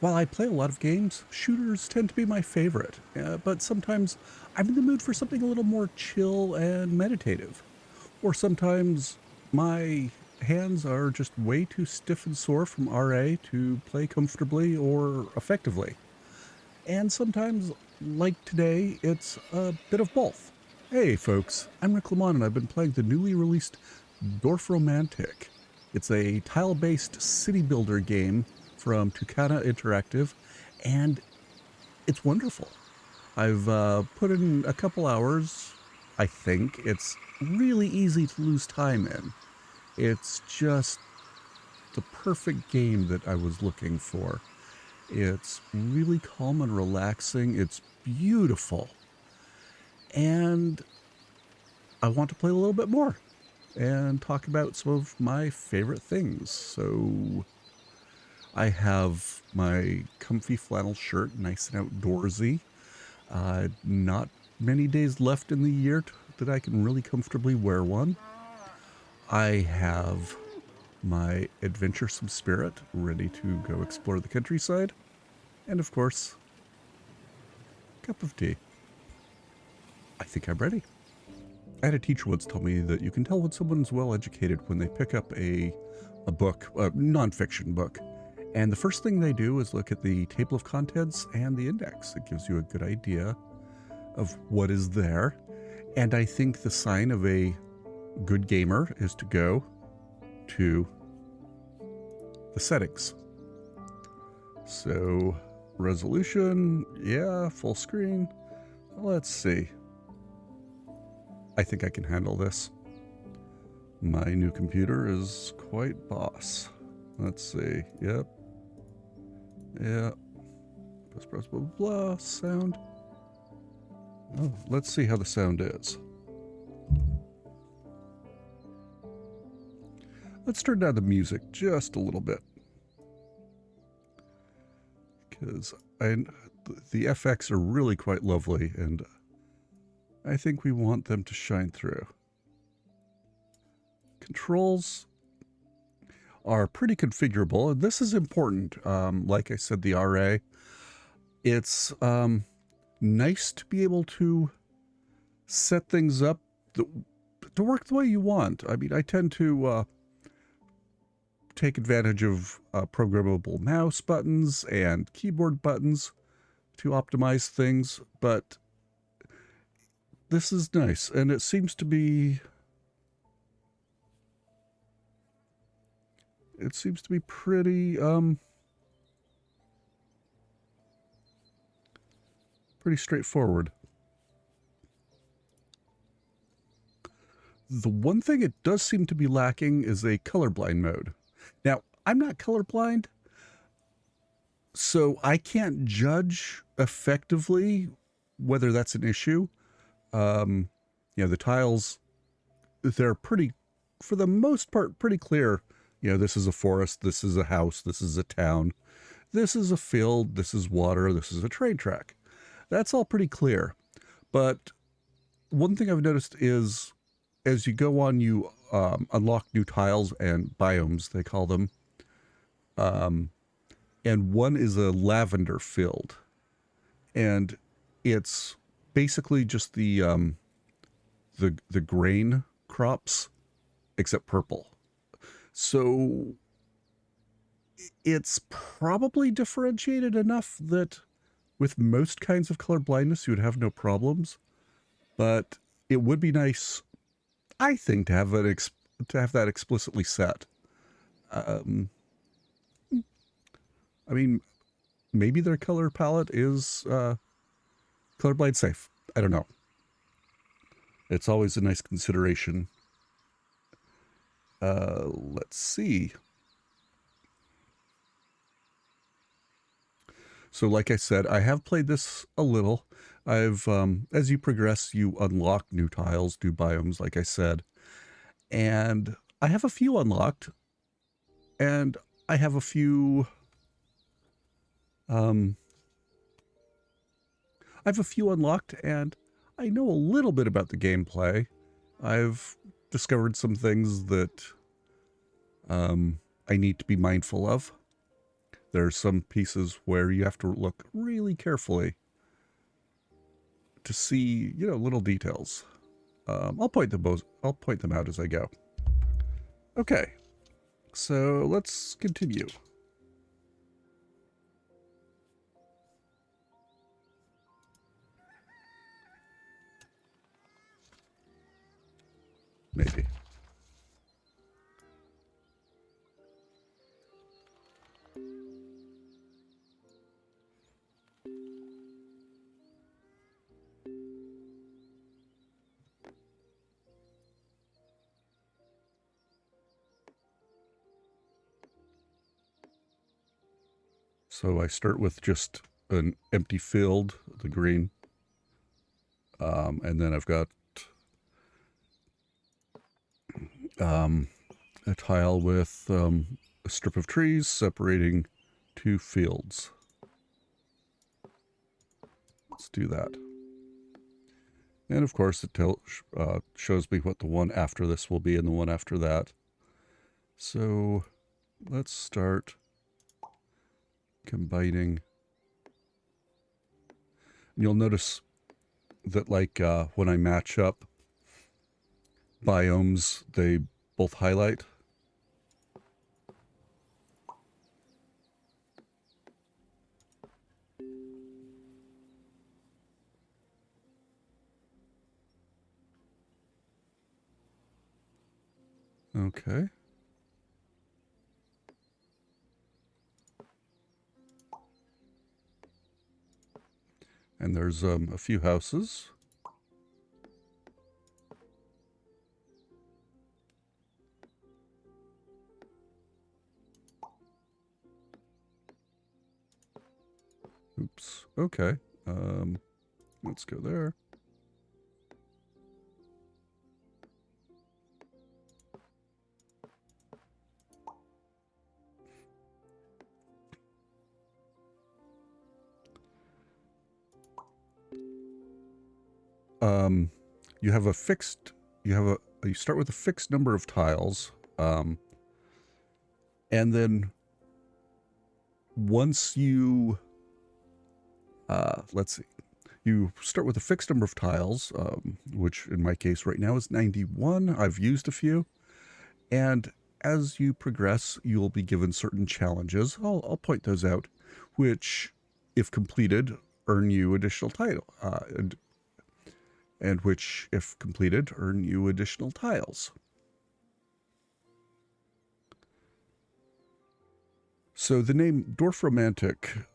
While I play a lot of games, shooters tend to be my favorite, but sometimes I'm in the mood for something a little more chill and meditative. Or sometimes my hands are just way too stiff and sore from RA to play comfortably or effectively. And sometimes, like today, it's a bit of both. Hey folks, I'm Rick Lamont and I've been playing the newly released Dorfromantik. It's a tile-based city builder game from Toukana Interactive, and it's wonderful. I've put in a couple hours, I think. It's really easy to lose time in. It's just the perfect game that I was looking for. It's really calm and relaxing. It's beautiful. And I want to play a little bit more and talk about some of my favorite things. So I have my comfy flannel shirt, nice and outdoorsy. Not many days left in the year that I can really comfortably wear one. I have my adventuresome spirit ready to go explore the countryside. And of course, a cup of tea. I think I'm ready. I had a teacher once tell me that you can tell when someone's well educated when they pick up a book, a nonfiction book. And the first thing they do is look at the table of contents and the index. It gives you a good idea of what is there. And I think the sign of a good gamer is to go to the settings. So resolution, yeah, full screen. Let's see. I think I can handle this. My new computer is quite boss. Let's see. Yep. Yeah. Press blah, blah, blah. Sound. Oh, let's see how the sound is. Let's turn down the music just a little bit. Because the FX are really quite lovely, and I think we want them to shine through. Controls are pretty configurable, and this is important. Like I said, the RA, it's nice to be able to set things up to work the way you want. I mean, I tend to take advantage of programmable mouse buttons and keyboard buttons to optimize things, but this is nice, and it seems to be pretty pretty straightforward. The one thing it does seem to be lacking is a colorblind mode. Now, I'm not colorblind, so I can't judge effectively whether that's an issue. The tiles, they're pretty, for the most part, pretty clear. This is a forest, this is a house, this is a town, this is a field, this is water, this is a train track. That's all pretty clear. But one thing I've noticed is as you go on, you unlock new tiles and biomes, they call them. And one is a lavender field. And it's basically just the grain crops, except purple. So it's probably differentiated enough that with most kinds of color blindness, you would have no problems. But it would be nice, I think, to have that explicitly set. I mean, maybe their color palette is colorblind safe. I don't know. It's always a nice consideration. Let's see. So like I said, I have played this a little. I've, as you progress, you unlock new tiles, new biomes, like I said. And I have a few unlocked. And I have a few... unlocked, and I know a little bit about the gameplay. I've discovered some things that I need to be mindful of. There's some pieces where you have to look really carefully to see, you know, little details. I'll point them out as I go. Okay, so let's continue. Maybe. So I start with just an empty field, the green, and then I've got a tile with a strip of trees separating two fields. Let's do that. And of course it shows me what the one after this will be and the one after that. So let's start combining. And you'll notice that, like, when I match up biomes, they both highlight. Okay. And there's a few houses. Oops. Okay. Let's go there. You have a fixed, you start with a fixed number of tiles, and then once you, let's see, you start with a fixed number of tiles, which in my case right now is 91. I've used a few, and as you progress, you'll be given certain challenges. I'll point those out, which, if completed, earn you additional and which, if completed, earn you additional tiles. So the name Dorfromantik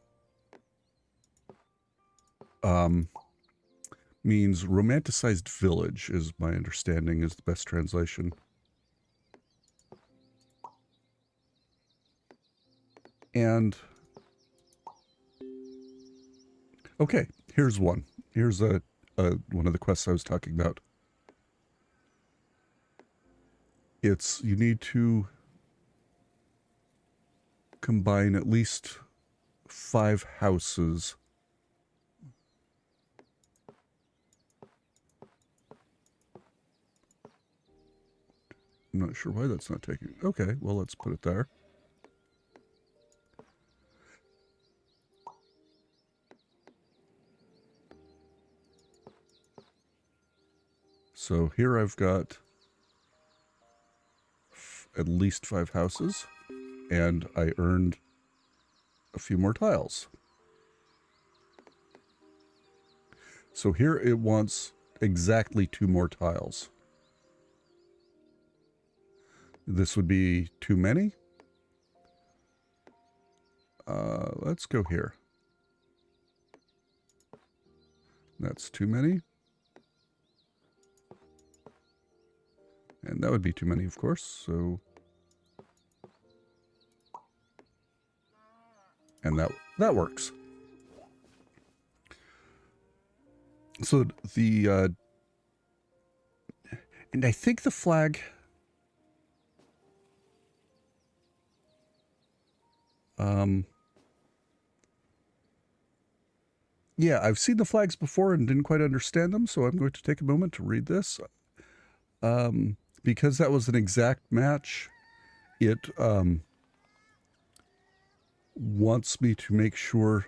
means romanticized village, is my understanding, is the best translation. And okay, here's one. Here's one of the quests I was talking about. It's, you need to combine at least 5 houses. I'm not sure why that's not taking. Okay, well, let's put it there. So here I've got at least 5 houses, and I earned a few more tiles. So here it wants exactly 2 more tiles. This would be too many. Let's go here. That's too many. And that would be too many, of course, so... And that works. So the... and I think the flag... yeah, I've seen the flags before and didn't quite understand them, so I'm going to take a moment to read this. Because that was an exact match, it wants me to make sure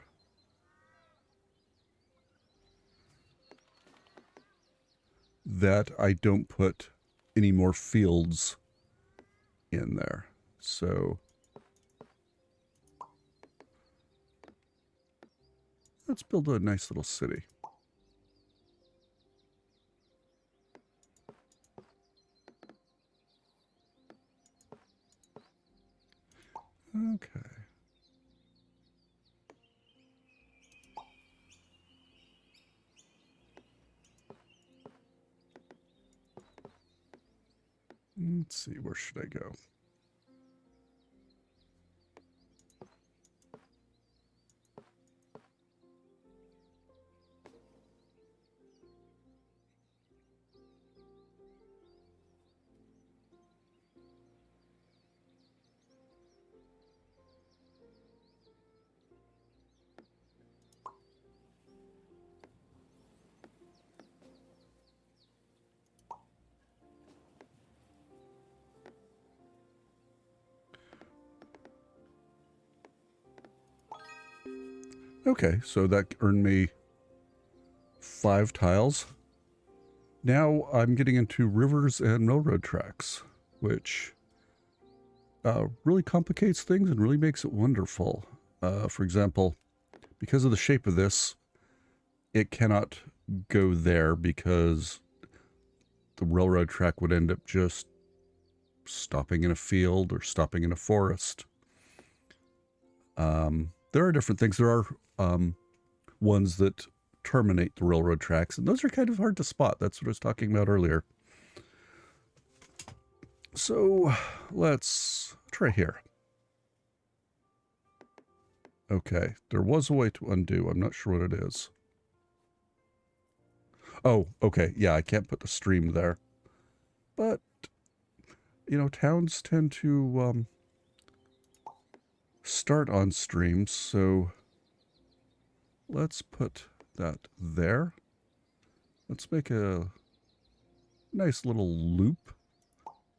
that I don't put any more fields in there. So let's build a nice little city. Okay. Let's see, where should I go? Okay, so that earned me 5 tiles. Now I'm getting into rivers and railroad tracks, which really complicates things and really makes it wonderful. For example, because of the shape of this, it cannot go there because the railroad track would end up just stopping in a field or stopping in a forest. There are different things. There are ones that terminate the railroad tracks, and those are kind of hard to spot. That's what I was talking about earlier. So let's try here. Okay, there was a way to undo. I'm not sure what it is. Oh, okay. Yeah, I can't put the stream there. But, you know, towns tend to start on streams, so let's put that there. Let's make a nice little loop,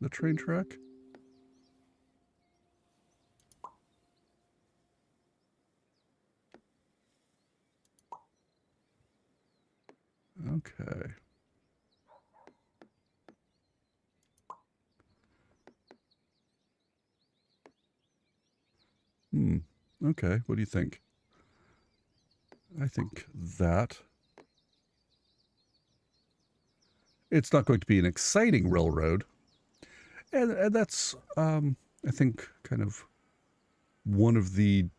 the train track. Okay. Okay, what do you think? I think that. It's not going to be an exciting railroad. And that's, I think, kind of one of the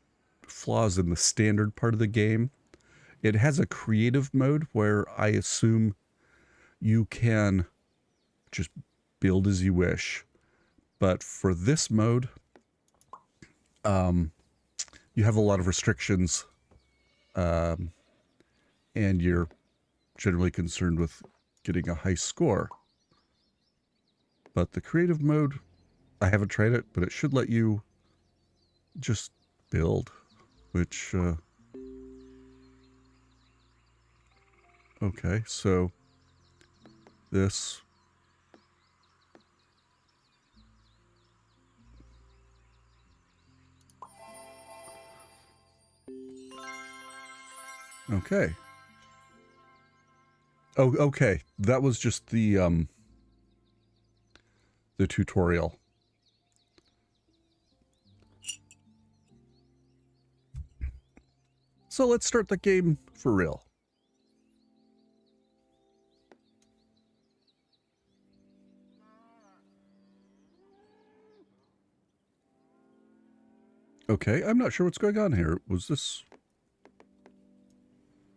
flaws in the standard part of the game. It has a creative mode where I assume you can just build as you wish. But for this mode, you have a lot of restrictions, and you're generally concerned with getting a high score. But the creative mode, I haven't tried it, but it should let you just build, which, okay, so this, okay. Oh, okay, that was just the tutorial. So let's start the game for real. Okay, I'm not sure what's going on here. Was this...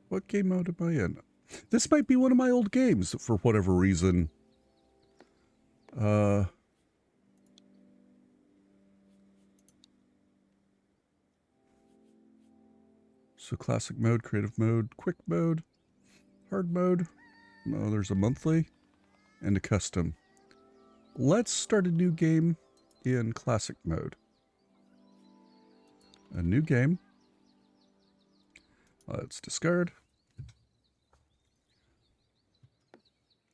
What game mode am I in? This might be one of my old games for whatever reason. So classic mode, creative mode, quick mode, hard mode. No, there's a monthly and a custom. Let's start a new game in classic mode. A new game. Let's discard.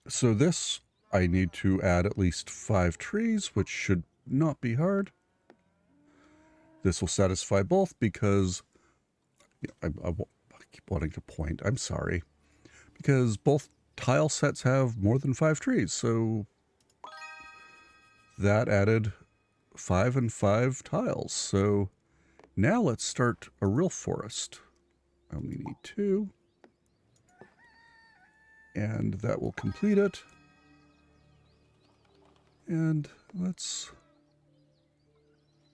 So this, I need to add at least 5 trees, which should not be hard. This will satisfy both because I keep wanting to point. I'm sorry. Because both tile sets have more than 5 trees. So that added 5 and 5 tiles. So now let's start a real forest. I only need 2. And that will complete it. And let's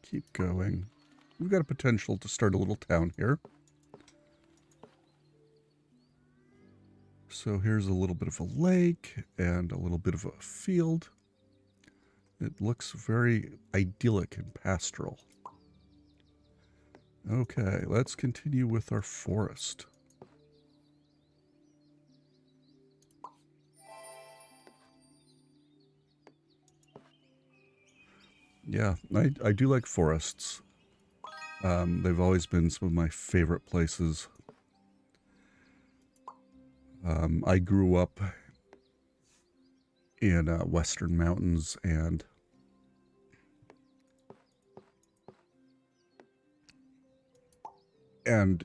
keep going. We've got a potential to start a little town here. So here's a little bit of a lake and a little bit of a field. It looks very idyllic and pastoral. Okay, let's continue with our forest. Yeah, I do like forests. They've always been some of my favorite places. I grew up in Western Mountains, and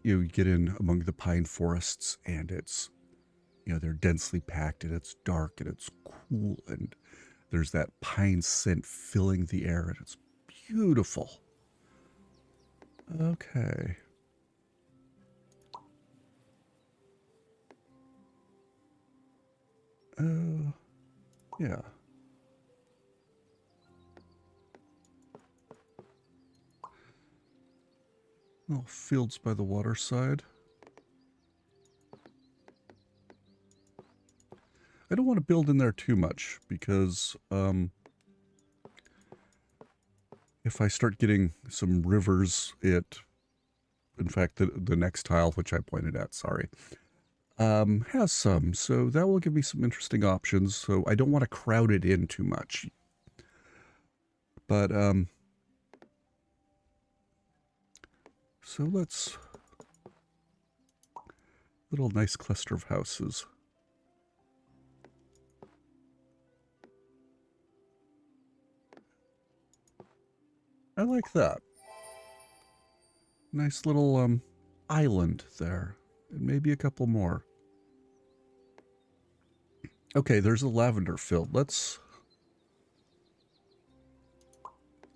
you get in among the pine forests, and it's, they're densely packed, and it's dark, and it's cool, and there's that pine scent filling the air, and it's beautiful. Okay. Yeah. Little fields by the waterside. I don't want to build in there too much because if I start getting some rivers, in fact, the next tile, which I pointed at, sorry, has some. So that will give me some interesting options. So I don't want to crowd it in too much. But, so let's, little nice cluster of houses. I like that. Nice little island there. And maybe a couple more. Okay, there's a lavender field. Let's...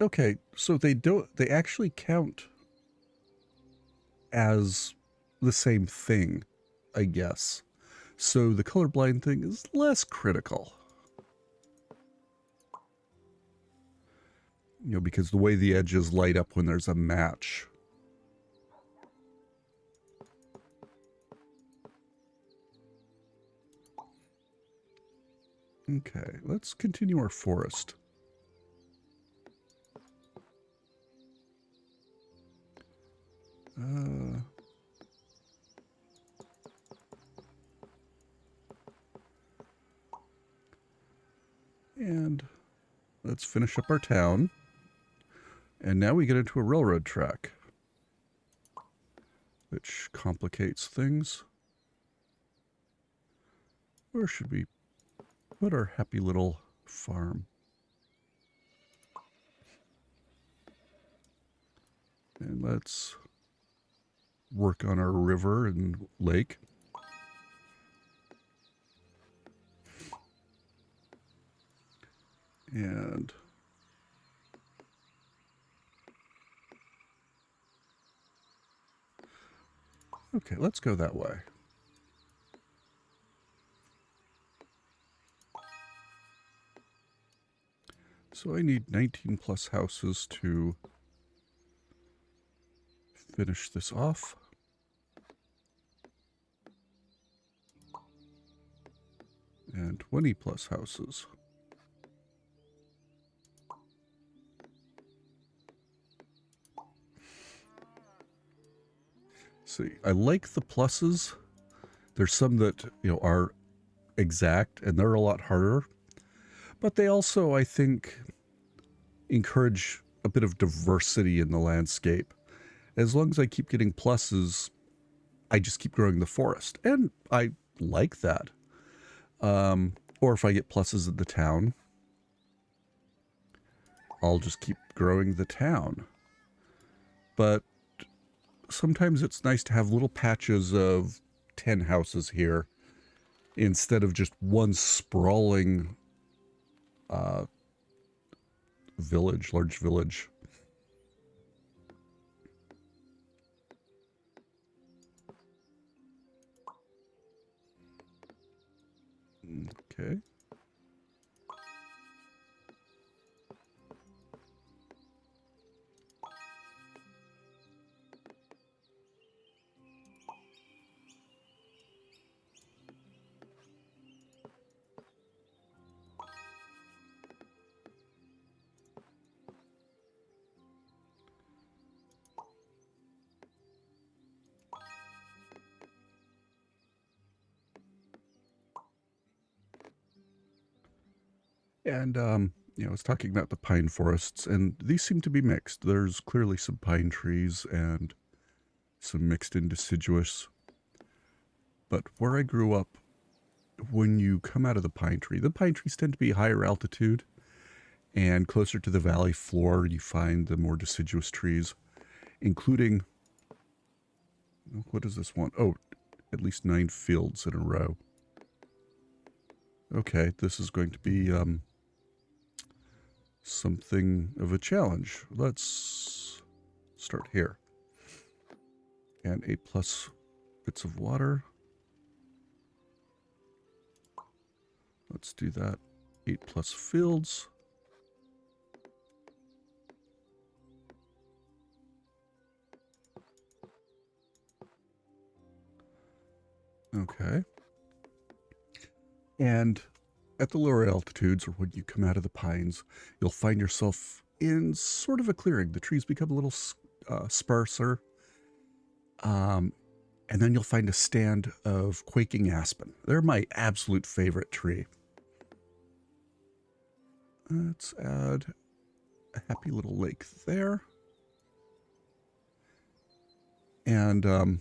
Okay, so they actually count as the same thing, I guess. So the colorblind thing is less critical. Because the way the edges light up when there's a match. Okay, let's continue our forest. And let's finish up our town. And now we get into a railroad track, which complicates things. Where should we put our happy little farm? And let's work on our river and lake. And okay, let's go that way. So I need 19 plus houses to finish this off. And 20 plus houses. See, I like the pluses. There's some that, are exact, and they're a lot harder. But they also, I think, encourage a bit of diversity in the landscape. As long as I keep getting pluses, I just keep growing the forest. And I like that. Or if I get pluses in the town, I'll just keep growing the town. but sometimes it's nice to have little patches of 10 houses here instead of just one sprawling large village. Okay. And, I was talking about the pine forests, and these seem to be mixed. There's clearly some pine trees and some mixed in deciduous. But where I grew up, when you come out of the pine trees tend to be higher altitude, and closer to the valley floor, you find the more deciduous trees, including, what is this one? Oh, at least 9 fields in a row. Okay, this is going to be, something of a challenge. Let's start here. And 8+ bits of water. Let's do that. 8+ fields. Okay. And at the lower altitudes, or when you come out of the pines, you'll find yourself in sort of a clearing. The trees become a little sparser. And then you'll find a stand of quaking aspen. They're my absolute favorite tree. Let's add a happy little lake there. And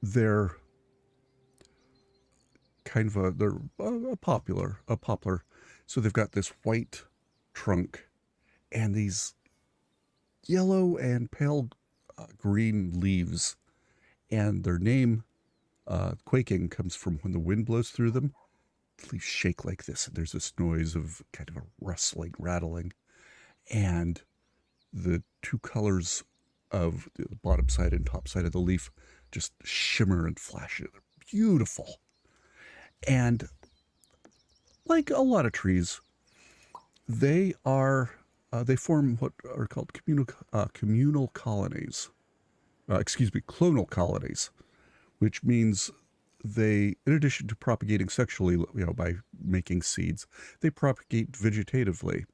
they're kind of they're a poplar. So they've got this white trunk and these yellow and pale green leaves. And their name, quaking, comes from when the wind blows through them. The leaves shake like this, and there's this noise of kind of a rustling, rattling. And the two colors of the bottom side and top side of the leaf just shimmer and flash. They're beautiful. And like a lot of trees, they form what are called communal colonies. Clonal colonies, which means they, in addition to propagating sexually, by making seeds, they propagate vegetatively,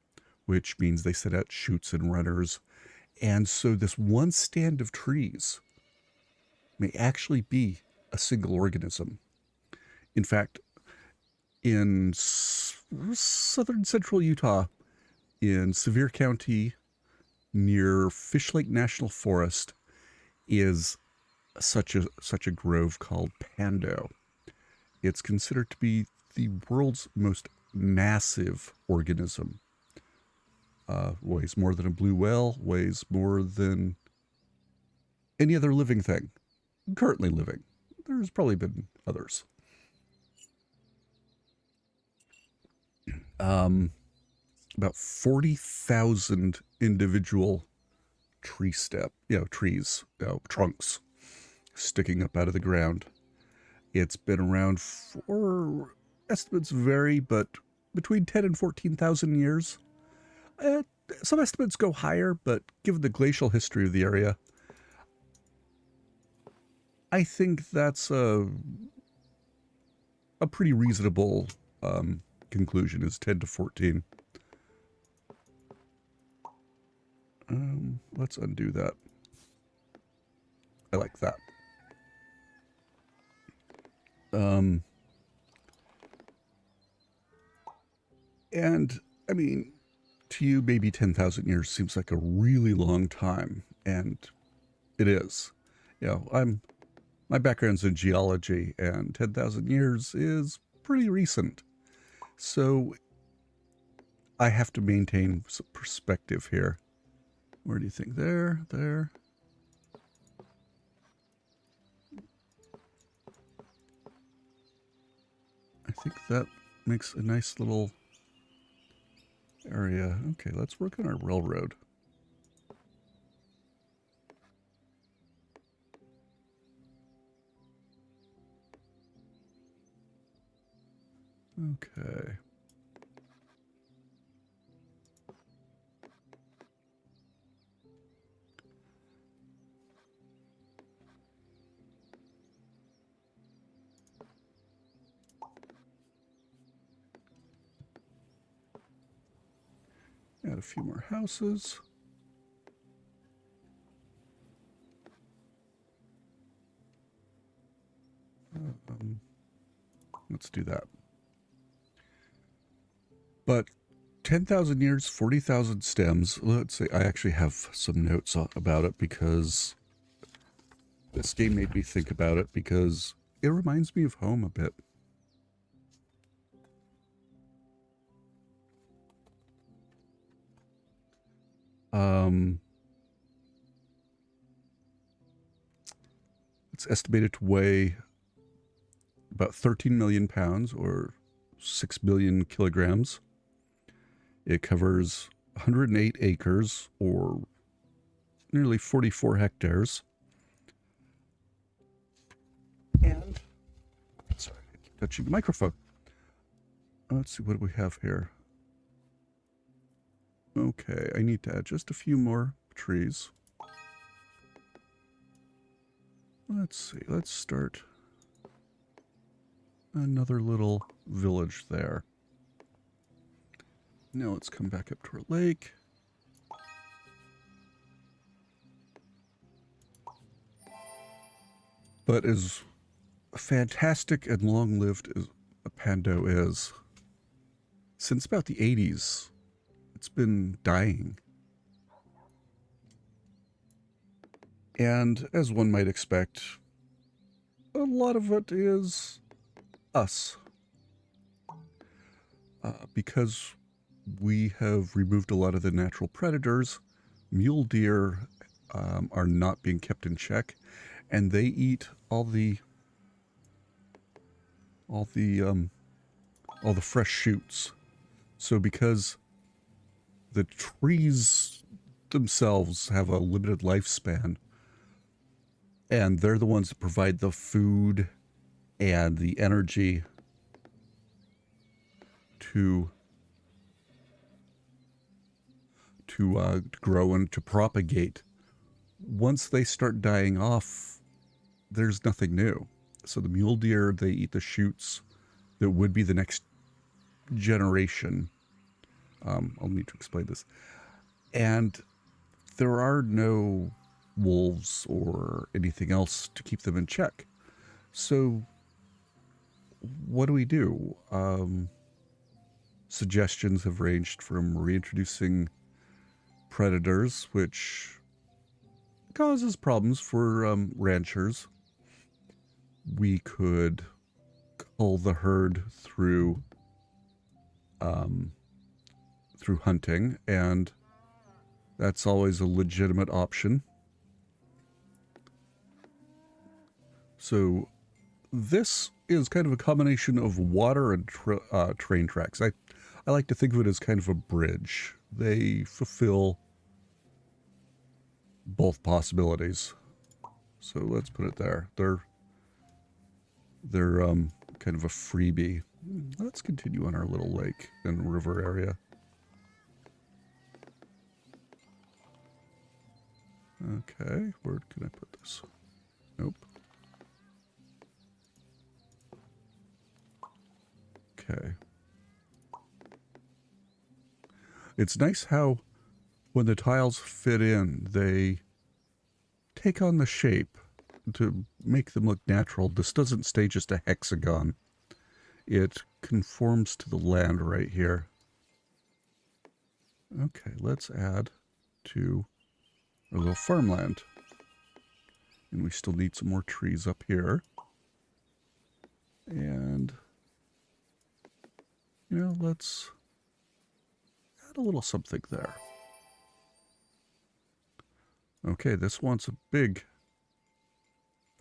which means they send out shoots and runners. And so this one stand of trees may actually be a single organism. In fact, in southern central Utah, in Sevier County, near Fish Lake National Forest, is such a grove called Pando. It's considered to be the world's most massive organism. Weighs more than a blue whale, weighs more than any other living thing currently living. There's probably been others. About 40,000 individual trees, trunks sticking up out of the ground. It's been around for, estimates vary, but between 10 and 14,000 years. Some estimates go higher, but given the glacial history of the area, I think that's a pretty reasonable conclusion, is 10 to 14. Let's undo that. I like that. And I mean, to you, maybe 10,000 years seems like a really long time, and it is. My background's in geology, and 10,000 years is pretty recent. So I have to maintain some perspective here. Where do you think? There, there. I think that makes a nice little area. Okay, let's work on our railroad. Okay. Add a few more houses. Let's do that. But 10,000 years, 40,000 stems. Let's say I actually have some notes about it because this game made me think about it because it reminds me of home a bit. It's estimated to weigh about 13 million pounds or 6 billion kilograms. It covers 108 acres or nearly 44 hectares. And, sorry, I keep touching the microphone. Let's see, what do we have here? Okay, I need to add just a few more trees. Let's see, let's start another little village there. Now let's come back up to our lake. But as fantastic and long-lived as Pando is, since about the 80s, it's been dying. And as one might expect, a lot of it is us. Because we have removed a lot of the natural predators, mule deer are not being kept in check, and they eat all the fresh shoots. So because the trees themselves have a limited lifespan, and they're the ones that provide the food and the energy to grow and to propagate. Once they start dying off, there's nothing new. So the mule deer, they eat the shoots that would be the next generation. I'll need to explain this. And there are no wolves or anything else to keep them in check. So what do we do? Suggestions have ranged from reintroducing predators, which causes problems for ranchers. We could cull the herd through hunting, and that's always a legitimate option. So this is kind of a combination of water and train tracks. I like to think of it as kind of a bridge. They fulfill both possibilities. So let's put it there. They're kind of a freebie. Let's continue on our little lake and river area. Okay, where can I put this? Nope. Okay. It's nice how when the tiles fit in, they take on the shape to make them look natural. This doesn't stay just a hexagon. It conforms to the land right here. Okay, let's add to a little farmland. And we still need some more trees up here. And, you know, let's add a little something there. Okay, this wants a big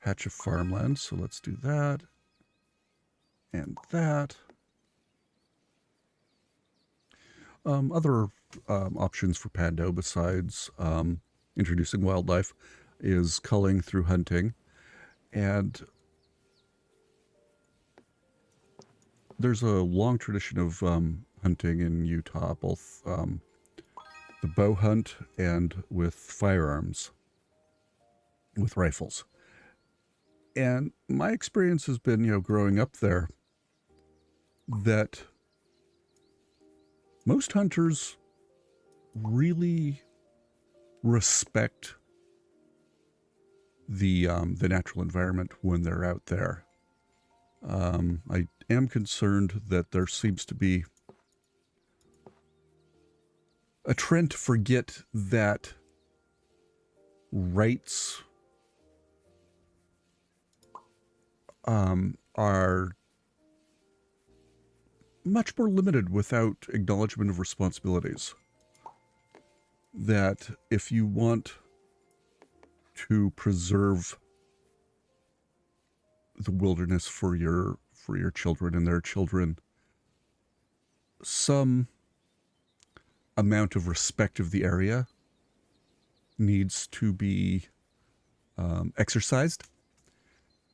patch of farmland, so let's do that. And that. Other options for Pando besides introducing wildlife is culling through hunting. And there's a long tradition of hunting in Utah, both the bow hunt and with firearms, with rifles. And my experience has been, growing up there, that most hunters really respect the natural environment when they're out there. I am concerned that there seems to be a trend to forget that rights are much more limited without acknowledgement of responsibilities. That if you want to preserve the wilderness for your children and their children, some amount of respect of the area needs to be exercised.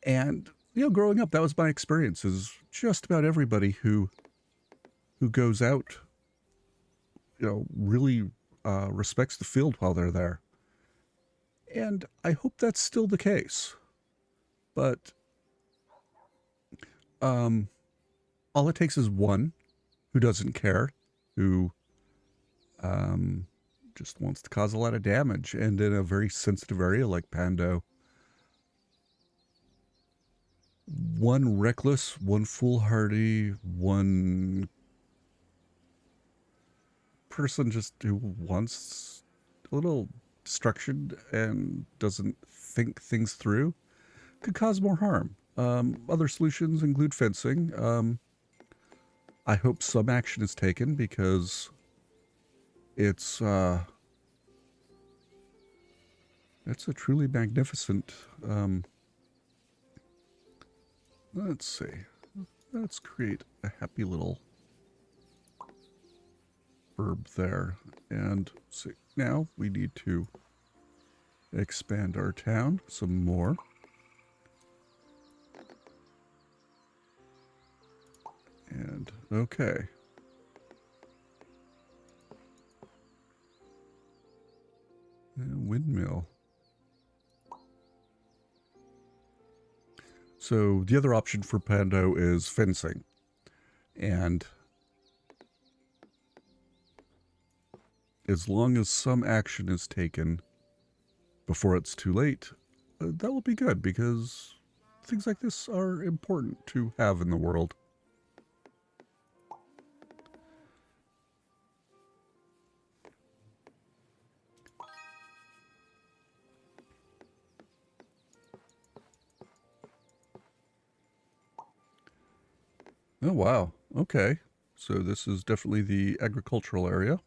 And growing up, that was my experience. Is just about everybody who goes out, really respects the field while they're there. And I hope that's still the case. But all it takes is one who doesn't care, who just wants to cause a lot of damage. And in a very sensitive area like Pando, one reckless, one foolhardy, one person just who wants a little destruction and doesn't think things through could cause more harm. Other solutions include fencing. I hope some action is taken because it's a truly magnificent. Let's see. Let's create a happy little herb there. And see, now we need to expand our town some more. And okay. And windmill. So the other option for Pando is fencing. And as long as some action is taken before it's too late, that will be good because things like this are important to have in the world. Oh, wow. Okay. So this is definitely the agricultural area.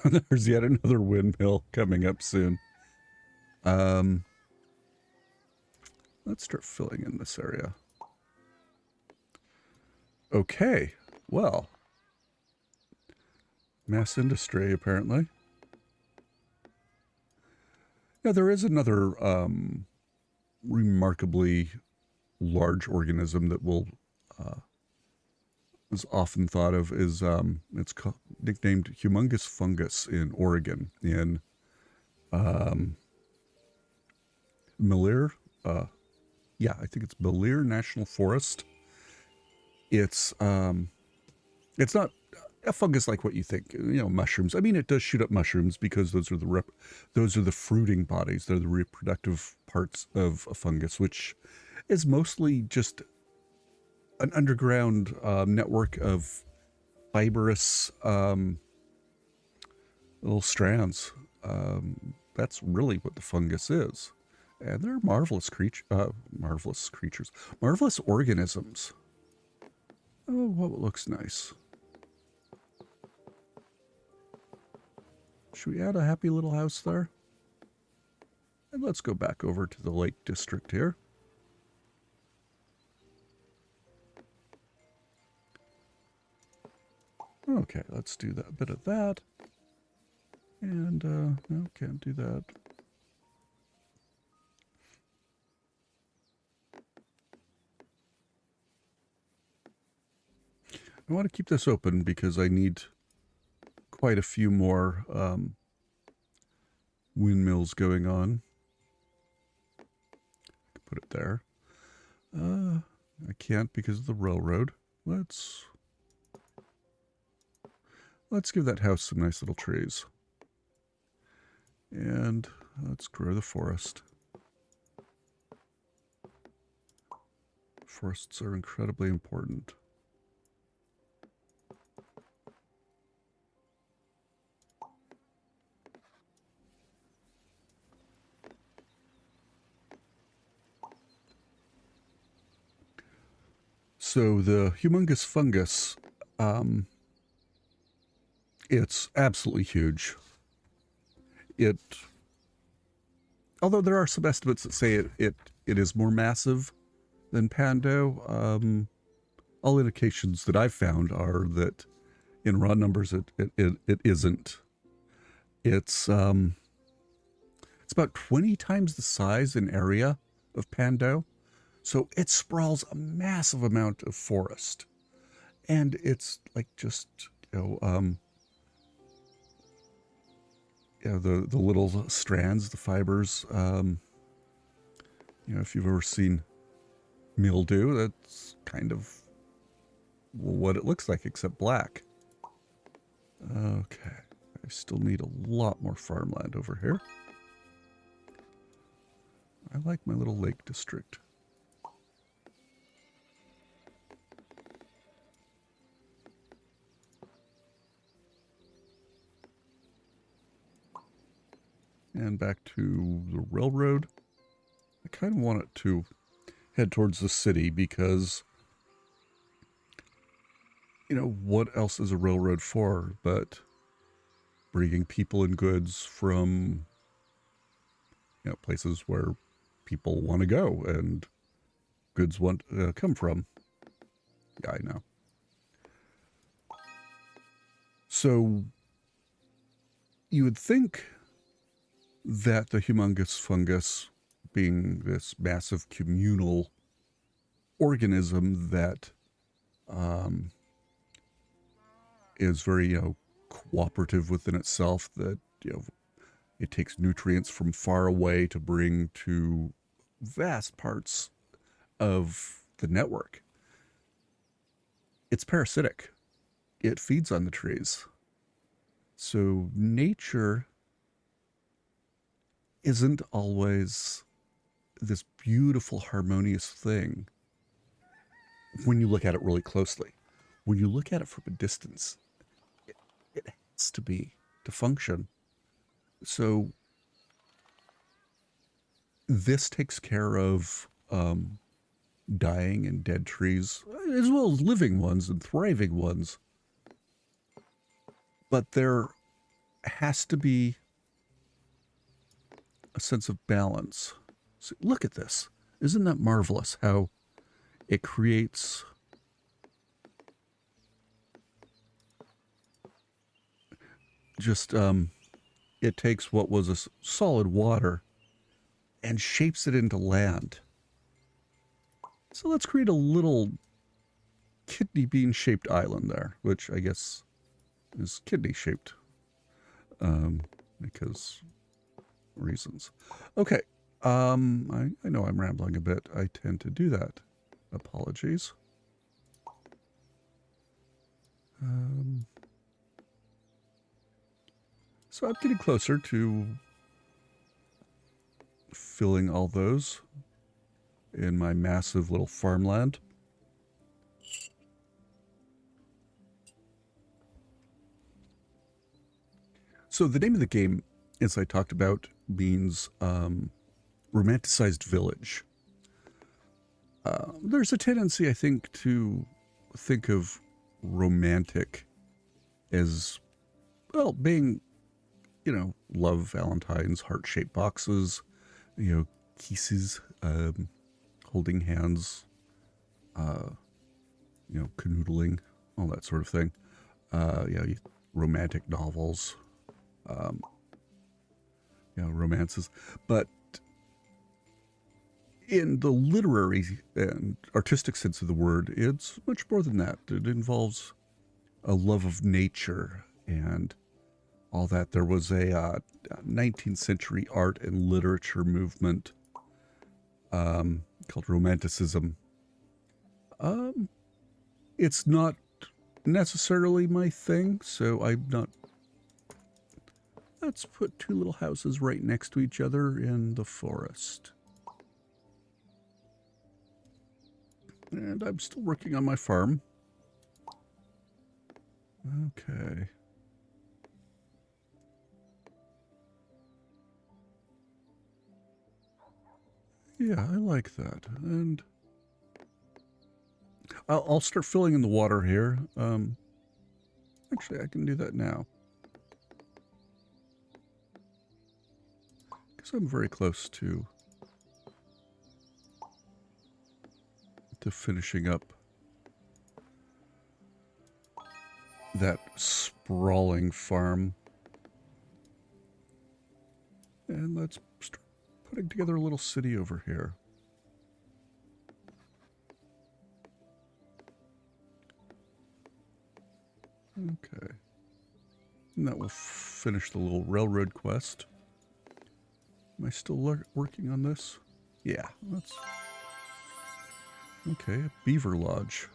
There's yet another windmill coming up soon. Let's start filling in this area. Okay. Well. Mass industry, apparently. Yeah, there is another remarkably large organism that will is often thought of as it's nicknamed Humongous Fungus in Oregon in Miller. Yeah, I think it's Miller National Forest. It's not a fungus like what you think. Mushrooms. I mean, it does shoot up mushrooms because those are the fruiting bodies. They're the reproductive parts of a fungus, which is mostly just an underground network of fibrous little strands. That's really what the fungus is. And they're marvelous creatures, marvelous organisms. Oh, what looks nice. Should we add a happy little house there? And let's go back over to the Lake District here. Okay, let's do that, a bit of that. And, no, can't do that. I want to keep this open because I need quite a few more windmills going on. Put it there. I can't because of the railroad. Let's give that house some nice little trees. And let's grow the forest. Forests are incredibly important. So the Humongous Fungus, it's absolutely huge. Although there are some estimates that say it is more massive than Pando, all indications that I've found are that in raw numbers it isn't. It's about 20 times the size in area of Pando. So it sprawls a massive amount of forest. And it's like just, the little strands, the fibers, if you've ever seen mildew, that's kind of what it looks like, except black. Okay, I still need a lot more farmland over here. I like my little lake district. And back to the railroad. I kind of want it to head towards the city because, what else is a railroad for but bringing people and goods from, places where people want to go and goods want to come from. Yeah, I know. So you would think that the Humongous Fungus, being this massive communal organism that is very, cooperative within itself, that, it takes nutrients from far away to bring to vast parts of the network. It's parasitic. It feeds on the trees. So nature isn't always this beautiful, harmonious thing when you look at it really closely. When you look at it from a distance, it has to be to function. So this takes care of dying and dead trees, as well as living ones and thriving ones. But there has to be a sense of balance. So look at this. Isn't that marvelous how it creates just, it takes what was a solid water and shapes it into land. So let's create a little kidney bean shaped island there, which I guess is kidney shaped, because reasons. Okay. I know I'm rambling a bit. I tend to do that. Apologies. So I'm getting closer to filling all those in my massive little farmland. So the name of the game, as I talked about, means romanticized village. There's a tendency, I think, to think of romantic as, well, being love Valentine's, heart-shaped boxes, kisses, holding hands, canoodling, all that sort of thing. Romantic novels, romances. But in the literary and artistic sense of the word, it's much more than that. It involves a love of nature and all that. There was a 19th century art and literature movement called Romanticism. It's not necessarily my thing, so I'm not... Let's put two little houses right next to each other in the forest. And I'm still working on my farm. Okay. Yeah, I like that. And I'll start filling in the water here. Actually, I can do that now. Because I'm very close to finishing up that sprawling farm. And let's start putting together a little city over here. Okay. And that will finish the little railroad quest. Am I still working on this? Yeah, that's... Okay, a beaver lodge.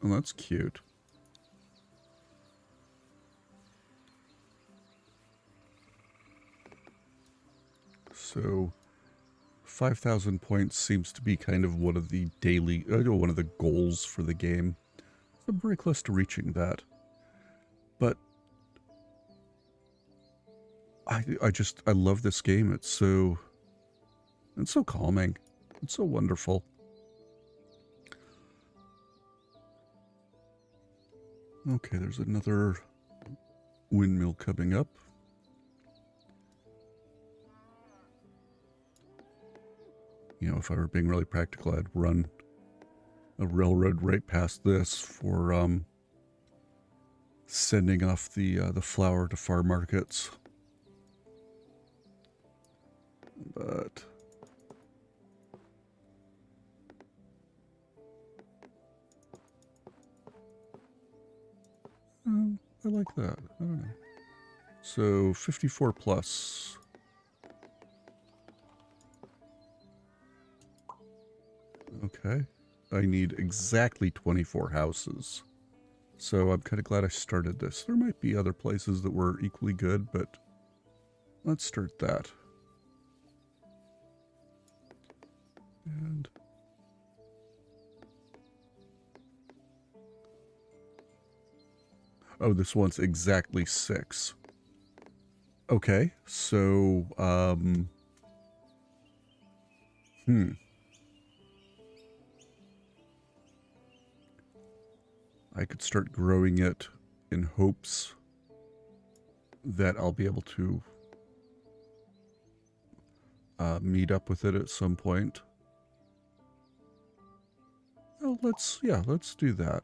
Oh, that's cute. So, 5,000 points seems to be kind of one of the daily, one of the goals for the game. I'm very close to reaching that. But I love this game. It's so calming. It's so wonderful. Okay, there's another windmill coming up. If I were being really practical, I'd run a railroad right past this for sending off the flour to farm markets. But I like that. I don't know. So 54 plus. Okay. I need exactly 24 houses. So I'm kind of glad I started this. There might be other places that were equally good, but let's start that. And oh, this one's exactly 6. Okay, so I could start growing it in hopes that I'll be able to meet up with it at some point. Well, let's do that.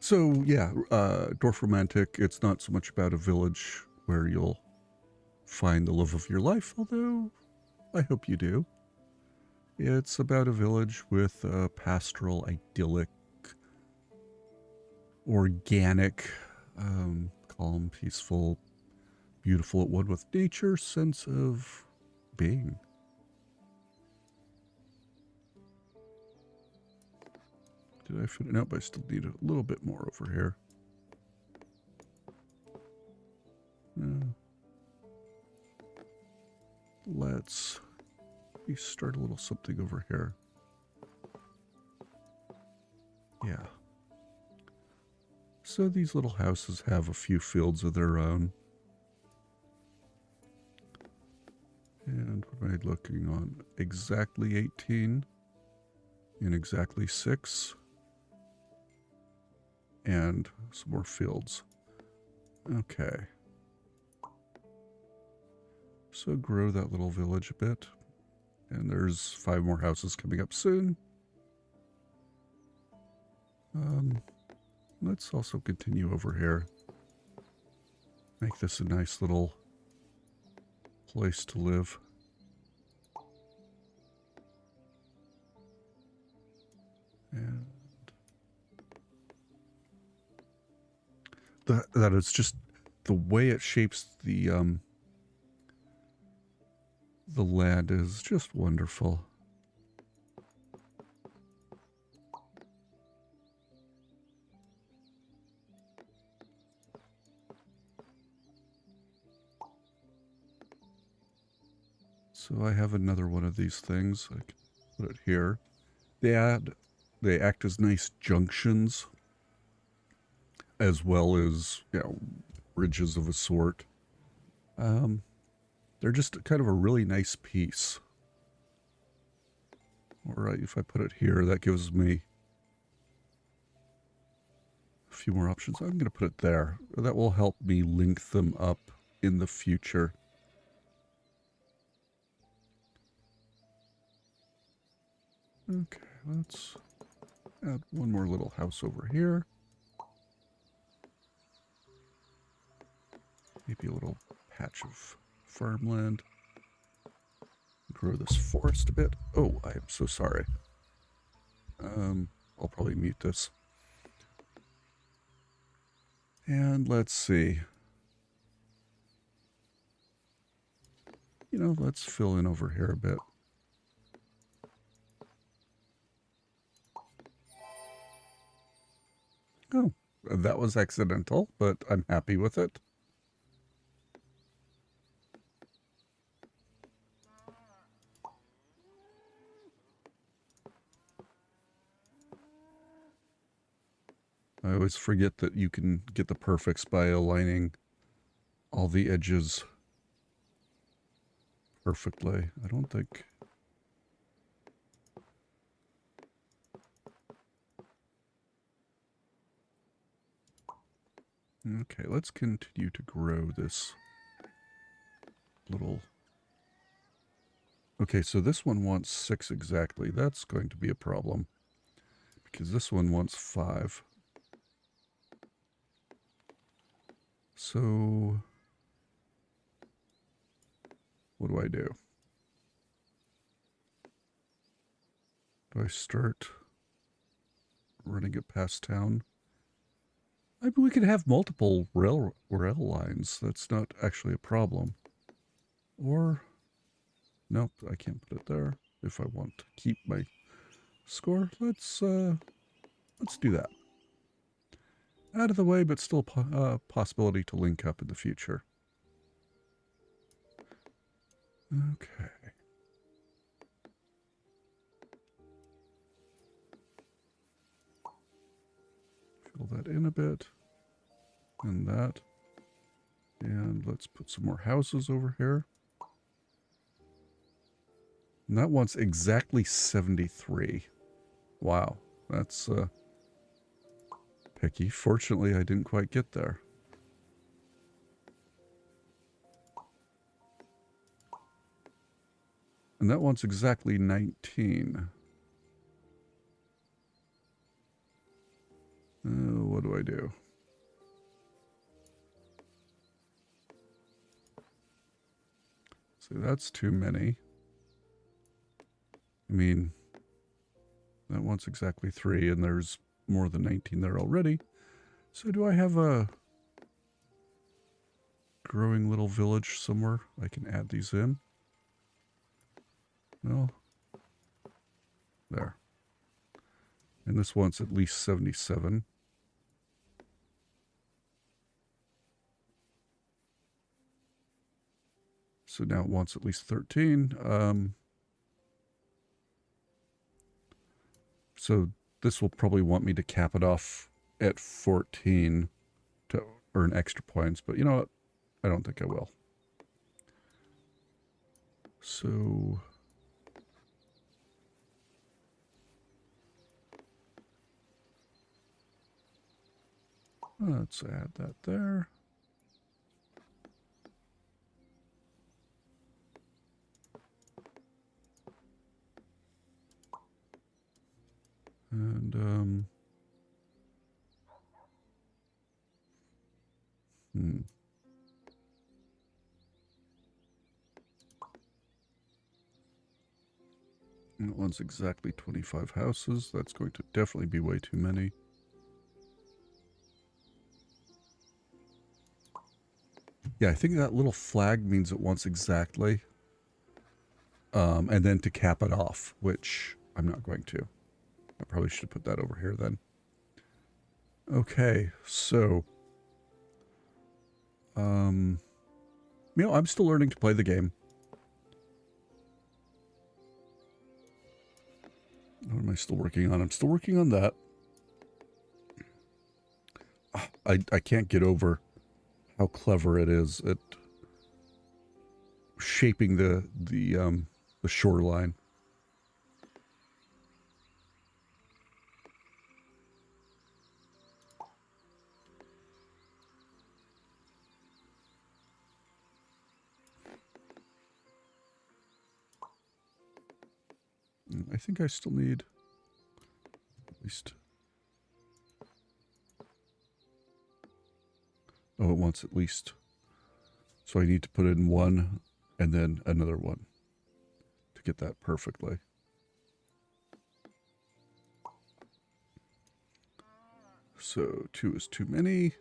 So, yeah, Dorfromantik, it's not so much about a village where you'll find the love of your life, although I hope you do. It's about a village with a pastoral, idyllic, organic, calm, peaceful, beautiful at one with nature sense of being. Did I fit it out? But I still need a little bit more over here. Let's start a little something over here. Yeah. So these little houses have a few fields of their own. And what am I looking on? Exactly 18 and exactly 6. and some more fields. Okay. So grow that little village a bit. And there's 5 more houses coming up soon. Let's also continue over here. Make this a nice little place to live. And that is just the way it shapes the land is just wonderful. So I have another one of these things. I can put it here. They act as nice junctions, as well as, you know, bridges of a sort. They're just kind of a really nice piece. All right, if I put it here, that gives me a few more options. I'm going to put it there. That will help me link them up in the future. Okay, let's add one more little house over here. Maybe a little patch of farmland. Grow this forest a bit. Oh, I am so sorry. I'll probably mute this. And let's see. You know, let's fill in over here a bit. Oh, that was accidental, but I'm happy with it. I always forget that you can get the perfects by aligning all the edges perfectly. I don't think... Okay, let's continue to grow this little... Okay, so this one wants 6 exactly. That's going to be a problem, because this one wants 5. So, what do I do? Do I start running it past town? I mean, we could have multiple rail lines. That's not actually a problem. Or, nope, I can't put it there. If I want to keep my score, let's do that. Out of the way, but still possibility to link up in the future. Okay. Fill that in a bit. And that. And let's put some more houses over here. And that one's exactly 73. Wow. That's picky. Fortunately, I didn't quite get there. And that one's exactly 19. What do I do? So that's too many. I mean, that one's exactly 3, and there's more than 19 there already. So do I have a growing little village somewhere I can add these in? No. There. And this one's at least 77. So now it wants at least 13. So this will probably want me to cap it off at 14 to earn extra points. But you know what? I don't think I will. So... Let's add that there. And, That one's exactly 25 houses. That's going to definitely be way too many. Yeah, I think that little flag means it wants exactly. And then to cap it off, which I'm not going to. I probably should put that over here then. Okay, so... I'm still learning to play the game. What am I still working on? I'm still working on that. I can't get over how clever it is at shaping the shoreline. I think I still need at least... Oh, it wants at least. So I need to put in one and then another one to get that perfectly. So 2 is too many.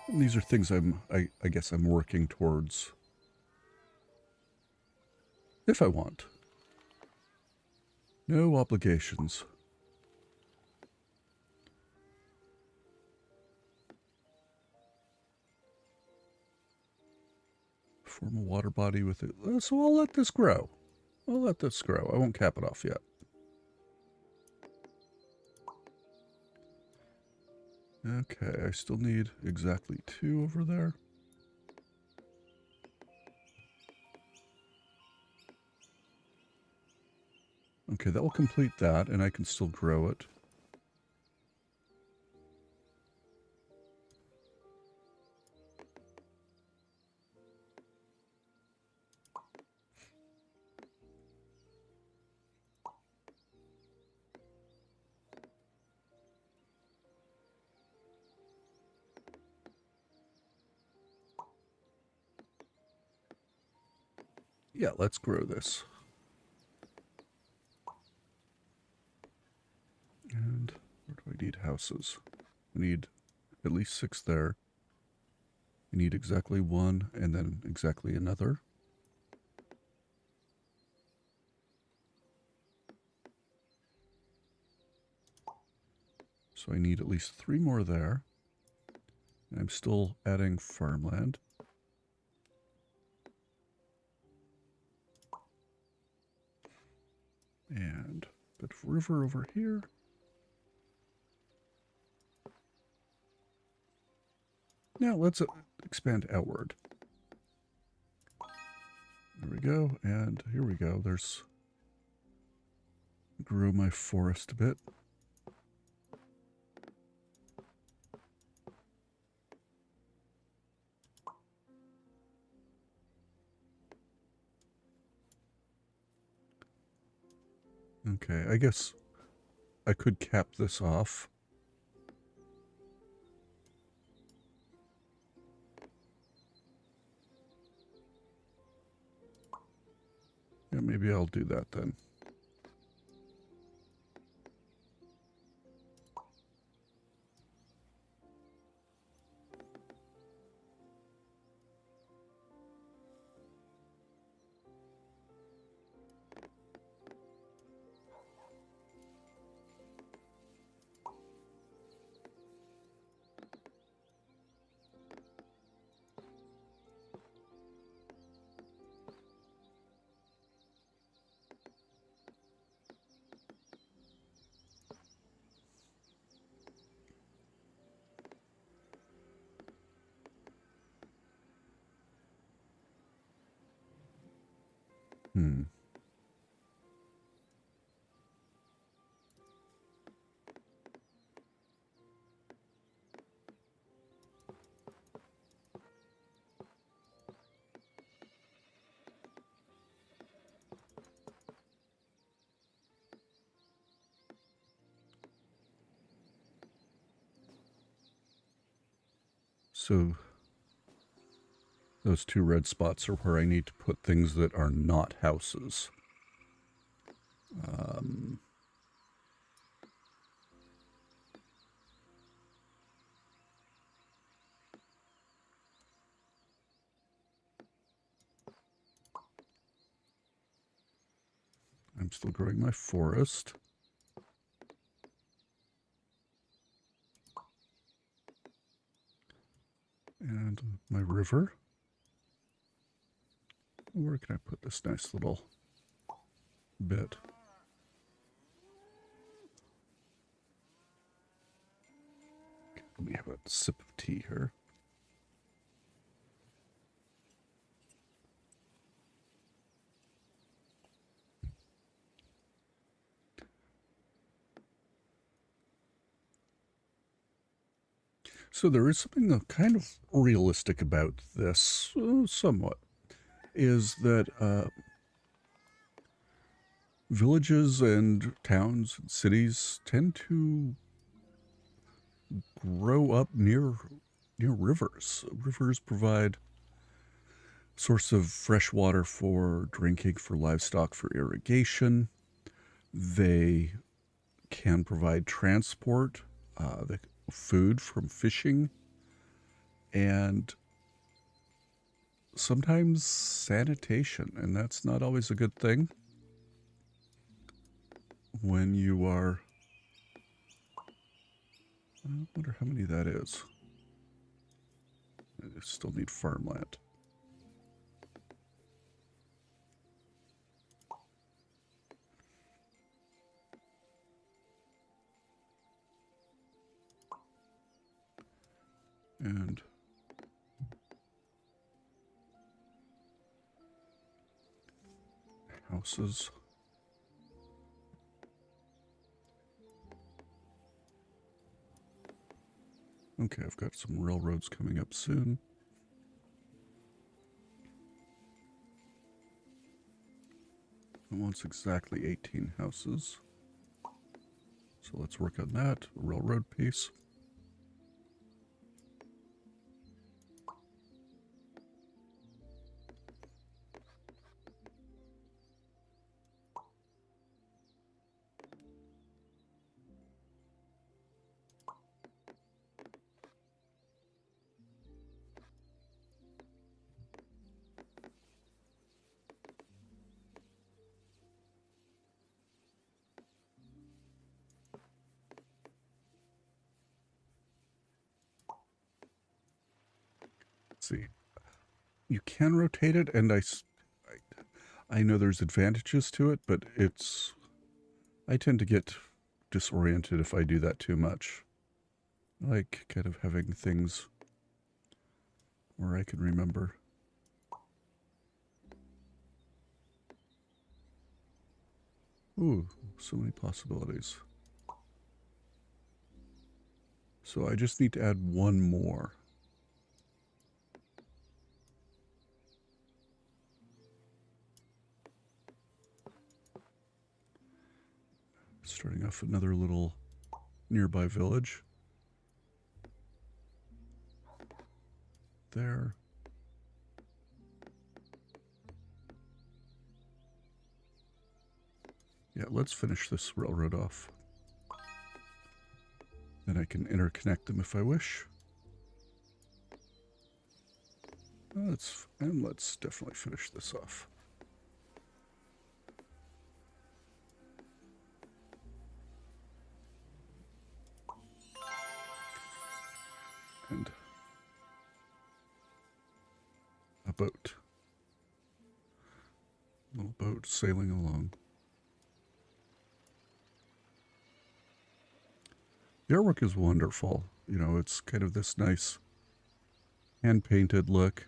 And these are things I guess I'm working towards. If I want. No obligations. Form a water body with it. So I'll let this grow. I'll let this grow. I won't cap it off yet. Okay, I still need exactly 2 over there. Okay, that will complete that, and I can still grow it. Yeah, let's grow this. And where do I need houses? We need at least 6 there. We need exactly 1 and then exactly another. So I need at least 3 more there. And I'm still adding farmland. And a bit of river over here. Now let's expand outward. There we go, and here we go. There's... Grow my forest a bit. Okay, I guess I could cap this off. Yeah, maybe I'll do that then. Hmm. So those two red spots are where I need to put things that are not houses. I'm still growing my forest. And my river. Where can I put this nice little bit? Let me have a sip of tea here. So there is something kind of realistic about this, somewhat, is that villages and towns and cities tend to grow up near rivers. Rivers provide source of fresh water for drinking, for livestock, for irrigation. They can provide transport, the food from fishing, and sometimes sanitation, and that's not always a good thing when you are... I wonder how many that is. I still need farmland. And houses. Okay, I've got some railroads coming up soon. It wants exactly 18 houses. So let's work on that. Railroad piece. Let's see. You can rotate it, and I know there's advantages to it, but I tend to get disoriented if I do that too much. I like kind of having things where I can remember. Ooh, so many possibilities. So I just need to add one more. Starting off another little nearby village. There. Yeah, let's finish this railroad off. Then I can interconnect them if I wish. Let's definitely finish this off. And a boat. Little boat sailing along. The artwork is wonderful. You know, it's kind of this nice hand-painted look.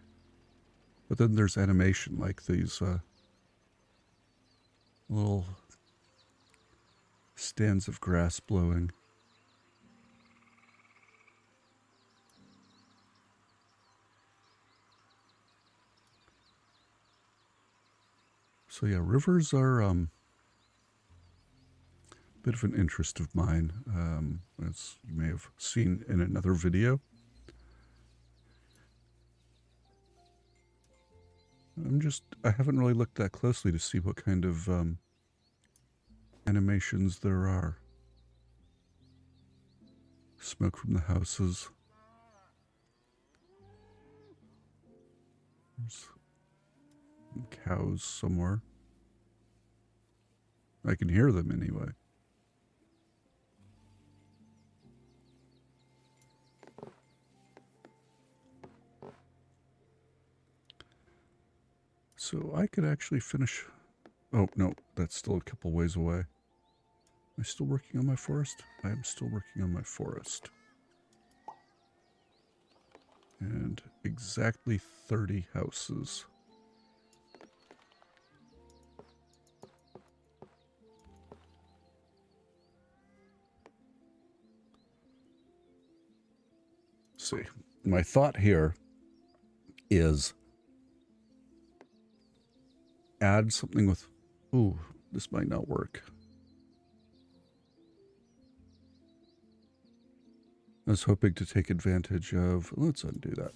But then there's animation, like these Little stands of grass blowing. So yeah, rivers are a bit of an interest of mine, as you may have seen in another video. I haven't really looked that closely to see what kind of animations there are. Smoke from the houses. There's cows somewhere. I can hear them anyway. So I could actually finish... Oh, no, that's still a couple ways away. Am I still working on my forest? I am still working on my forest. And exactly 30 houses. See, my thought here is add something with... Ooh, this might not work. I was hoping to take advantage of... Let's undo that.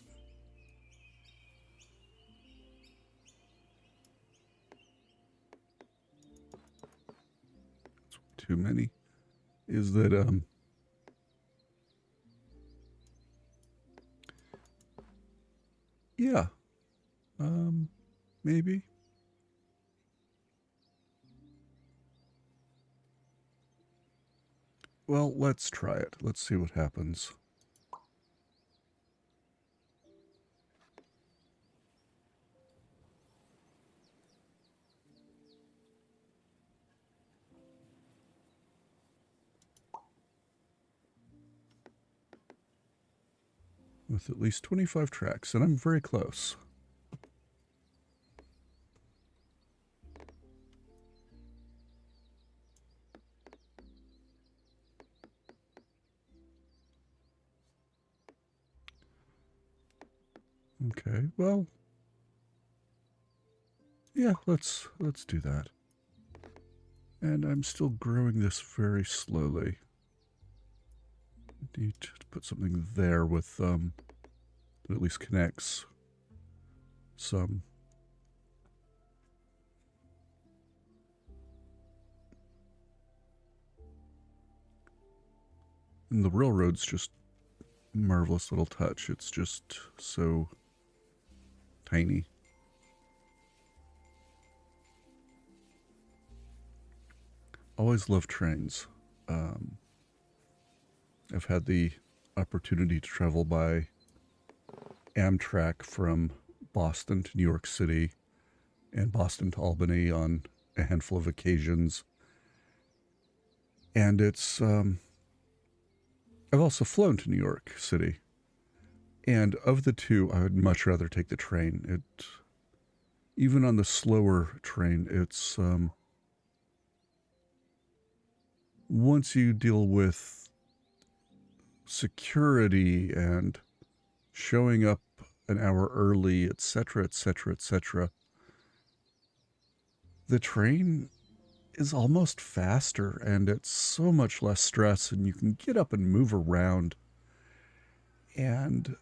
That's too many. Is that, yeah. Maybe. Well, let's try it. Let's see what happens. With at least 25 tracks, and I'm very close. Okay, well, yeah, let's do that. And I'm still growing this very slowly. Need to put something there with that at least connects some. And the railroad's just marvelous little touch. It's just so tiny. Always love trains. I've had the opportunity to travel by Amtrak from Boston to New York City and Boston to Albany on a handful of occasions. And it's, I've also flown to New York City. And of the two, I would much rather take the train. Even on the slower train, it's, once you deal with security and showing up an hour early, etc., etc., etc., the train is almost faster and it's so much less stress and you can get up and move around. And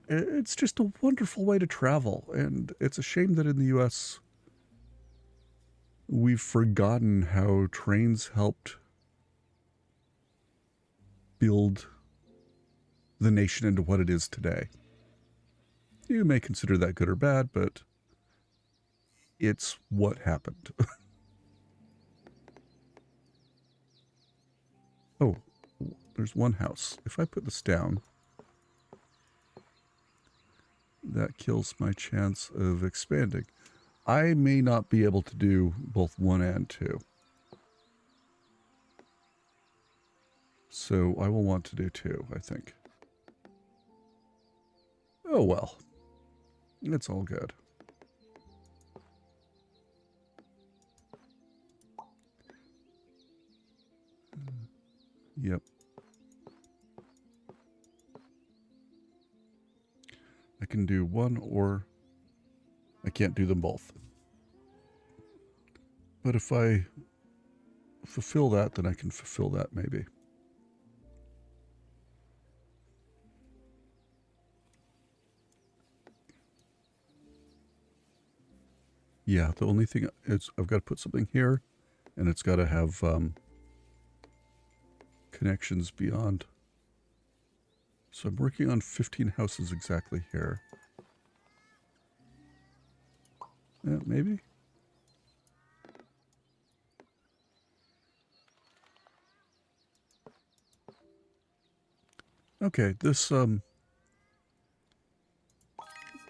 it's just a wonderful way to travel. And it's a shame that in the US, we've forgotten how trains helped build the nation into what it is today. You may consider that good or bad, but it's what happened. Oh, there's one house. If I put this down, that kills my chance of expanding. I may not be able to do both 1 and 2. So I will want to do 2, I think. Oh well. It's all good. Yep. I can do one, or I can't do them both. But if I fulfill that, then I can fulfill that maybe. Yeah, the only thing is I've got to put something here, and it's got to have connections beyond. So I'm working on 15 houses exactly here. Yeah, maybe? Okay, this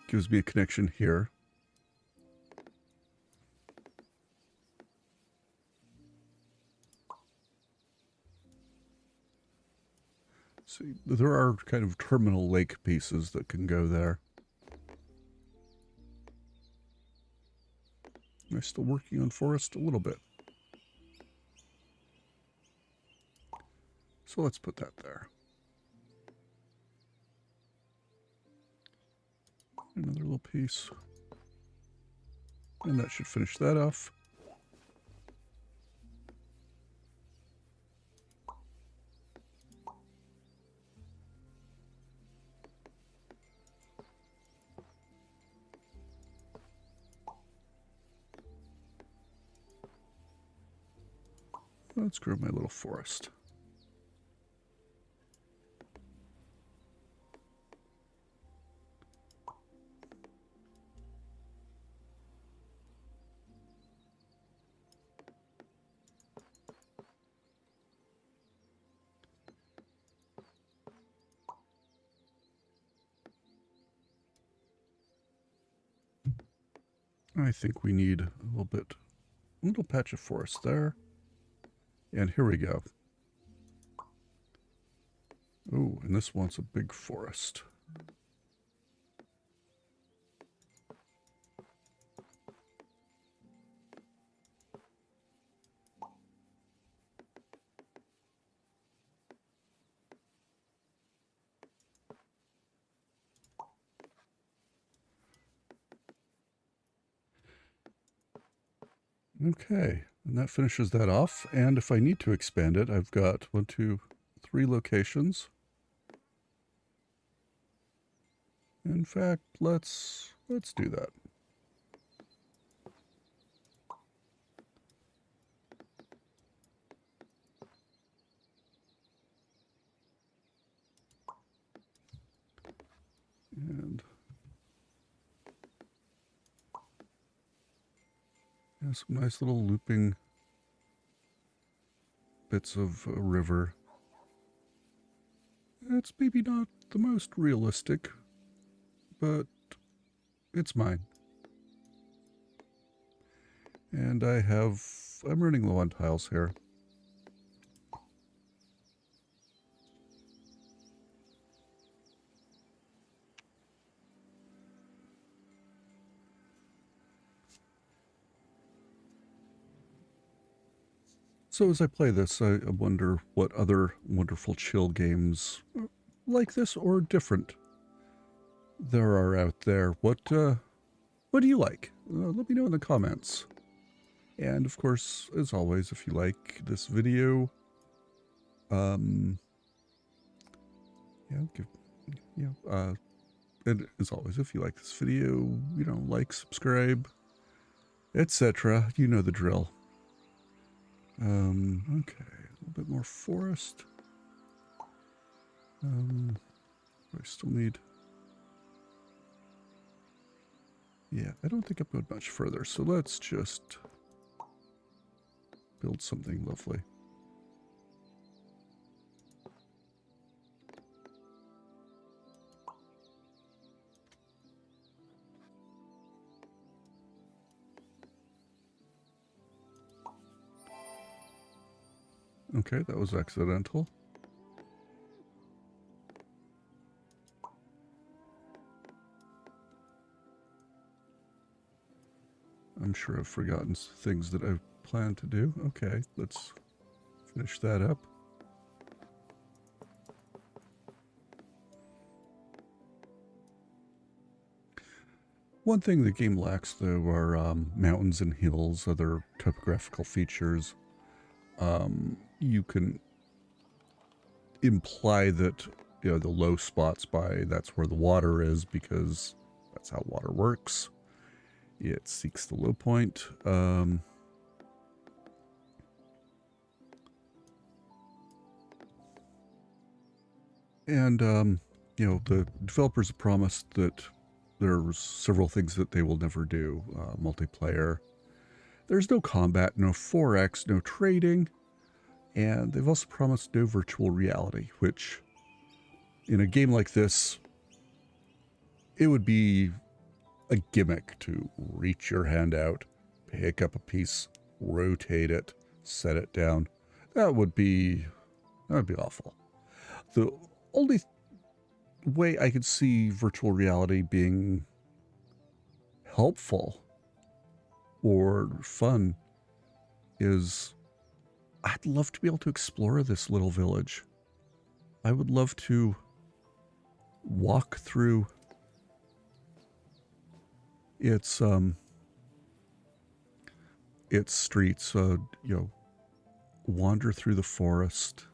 gives me a connection here. See, there are kind of terminal lake pieces that can go there. Am I still working on forest? A little bit. So let's put that there. Another little piece. And that should finish that off. Let's grow my little forest. I think we need a little patch of forest there. And here we go. Oh, and this wants a big forest. Okay, and that finishes that off. And if I need to expand it, I've got 1, 2, 3 locations. In fact, let's do that. And yeah, some nice little looping bits of a river. It's maybe not the most realistic, but it's mine. And I'm running low on tiles here. So as I play this, I wonder what other wonderful chill games like this or different there are out there. What do you like? Let me know in the comments. And of course, as always, if you like this video, and as always, if you like this video, like, subscribe, etc. You know the drill. Okay, a little bit more forest. I still need... Yeah, I don't think I'm going much further, so let's just build something lovely. Okay, that was accidental. I'm sure I've forgotten things that I've planned to do. Okay, let's finish that up. One thing the game lacks, though, are mountains and hills, other topographical features. You can imply that, you know, the low spots that's where the water is, because that's how water works. It seeks the low point. You know, the developers promised that there's several things that they will never do. Multiplayer. There's no combat, no forex, no trading, and they've also promised no virtual reality, which, in a game like this, it would be a gimmick to reach your hand out, pick up a piece, rotate it, set it down. That would be awful. The only way I could see virtual reality being helpful or fun is I'd love to be able to explore this little village. I would love to walk through its streets, you know, wander through the forest.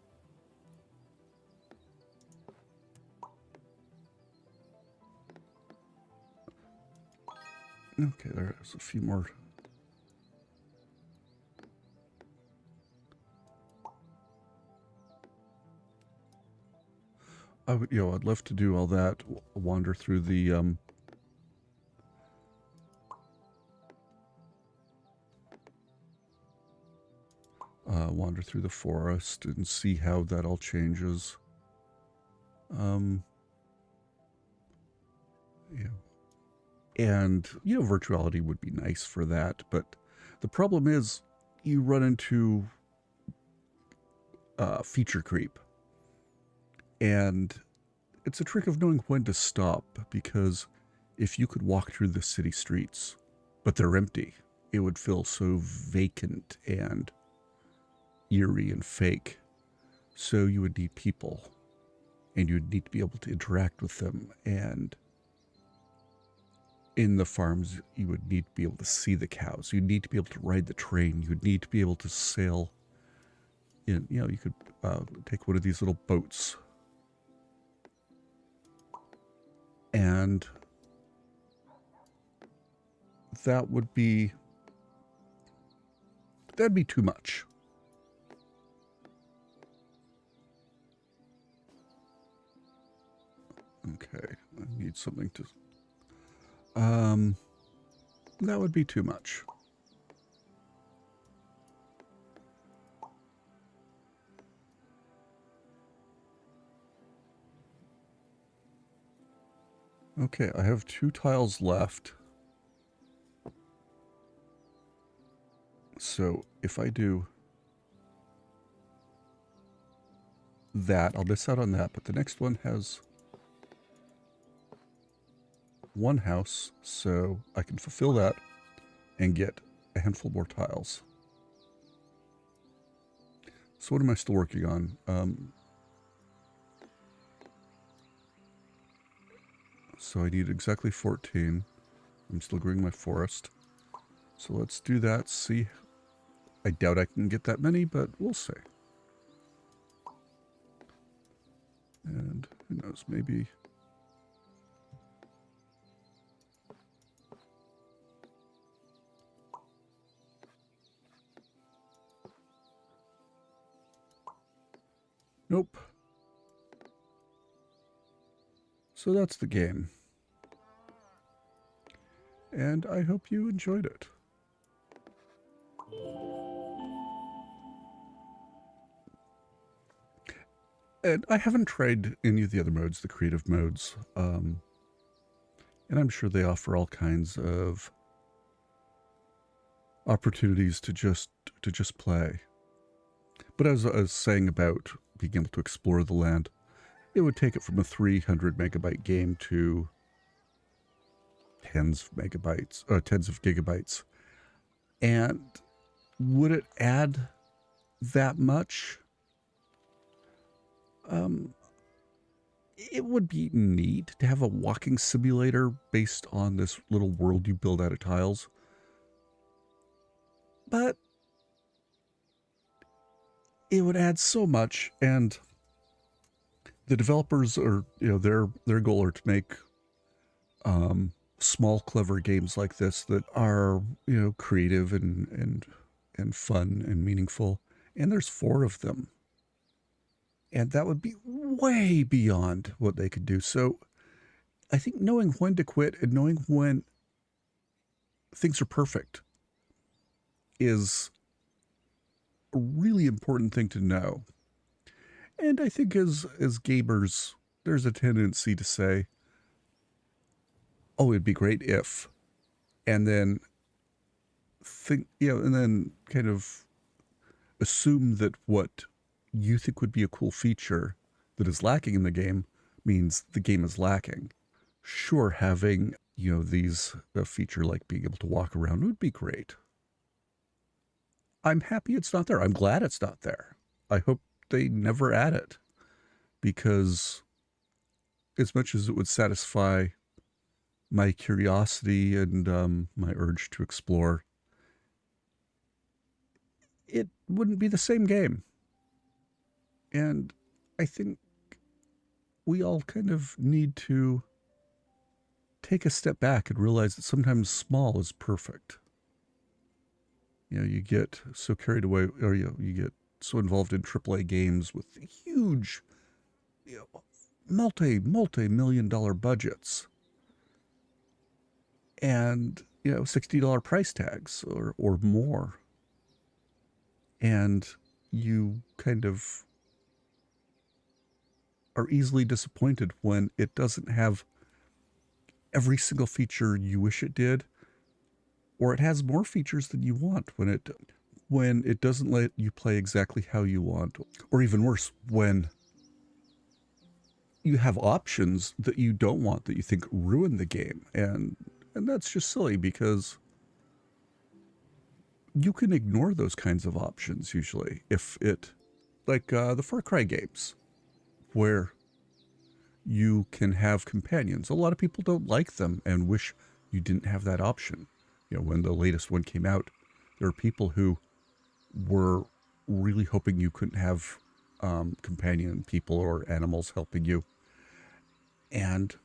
Okay, there's a few more. I'd love to do all that, wander through the, wander through the forest and see how that all changes. Yeah. And, you know, virtuality would be nice for that, but the problem is you run into feature creep. And it's a trick of knowing when to stop, because if you could walk through the city streets, but they're empty, it would feel so vacant and eerie and fake. So you would need people, and you'd need to be able to interact with them. And in the farms, you would need to be able to see the cows. You'd need to be able to ride the train. You'd need to be able to sail in. You know, you could take one of these little boats. And that'd be too much. Okay, I need something to, that would be too much. Okay, I have 2 tiles left. So if I do that, I'll miss out on that, but the next one has 1 house, so I can fulfill that and get a handful more tiles. So what am I still working on? So I need exactly 14. I'm still growing my forest. So let's do that, see. I doubt I can get that many, but we'll see. And who knows, maybe... Nope. So that's the game. And I hope you enjoyed it. And I haven't tried any of the other modes, the creative modes. And I'm sure they offer all kinds of opportunities to just play. But as I was saying about being able to explore the land, it would take it from a 300 megabyte game to tens of gigabytes. And would it add that much? it would be neat to have a walking simulator based on this little world you build out of tiles. But it would add so much, and the developers are, their goal are to make small, clever games like this that are, creative and fun and meaningful. And there's 4 of them. And that would be way beyond what they could do. So I think knowing when to quit and knowing when things are perfect is a really important thing to know. And I think as gamers, there's a tendency to say, oh, it'd be great if, and then think, and then kind of assume that what you think would be a cool feature that is lacking in the game means the game is lacking. Sure, having, these a feature like being able to walk around would be great. I'm happy it's not there. I'm glad it's not there. I hope they never add it, because as much as it would satisfy my curiosity and my urge to explore, it wouldn't be the same game. And I think we all kind of need to take a step back and realize that sometimes small is perfect. You get so carried away, or you get so involved in AAA games with huge, multi-million-dollar budgets, and $60 price tags or more, and you kind of are easily disappointed when it doesn't have every single feature you wish it did, or it has more features than you want when it doesn't let you play exactly how you want, or even worse, when you have options that you don't want that you think ruin the game. And that's just silly, because you can ignore those kinds of options usually if it, like the Far Cry games, where you can have companions. A lot of people don't like them and wish you didn't have that option. When the latest one came out, there were people who were really hoping you couldn't have companion people or animals helping you. And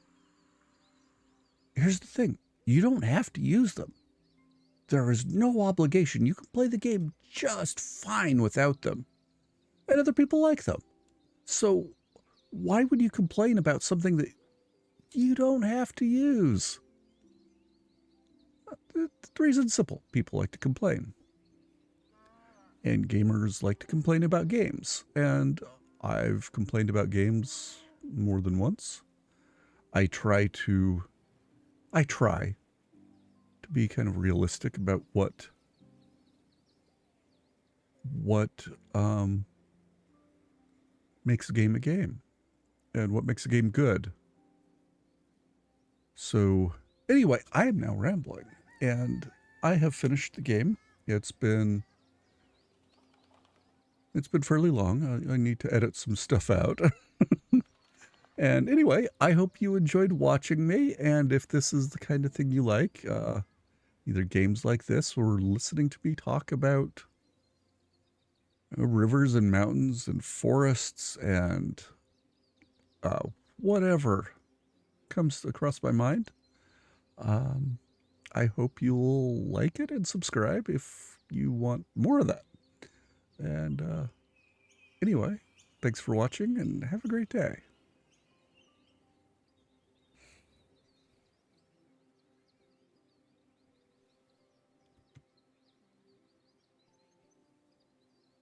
here's the thing. You don't have to use them. There is no obligation. You can play the game just fine without them. And other people like them. So why would you complain about something that you don't have to use? The reason's simple. People like to complain. And gamers like to complain about games. And I've complained about games more than once. I try to be kind of realistic about what makes a game and what makes a game good. So anyway, I am now rambling, and I have finished the game. It's been fairly long. I need to edit some stuff out. And anyway, I hope you enjoyed watching me, and if this is the kind of thing you like, either games like this or listening to me talk about rivers and mountains and forests and whatever comes across my mind, I hope you'll like it and subscribe if you want more of that. And anyway, thanks for watching and have a great day.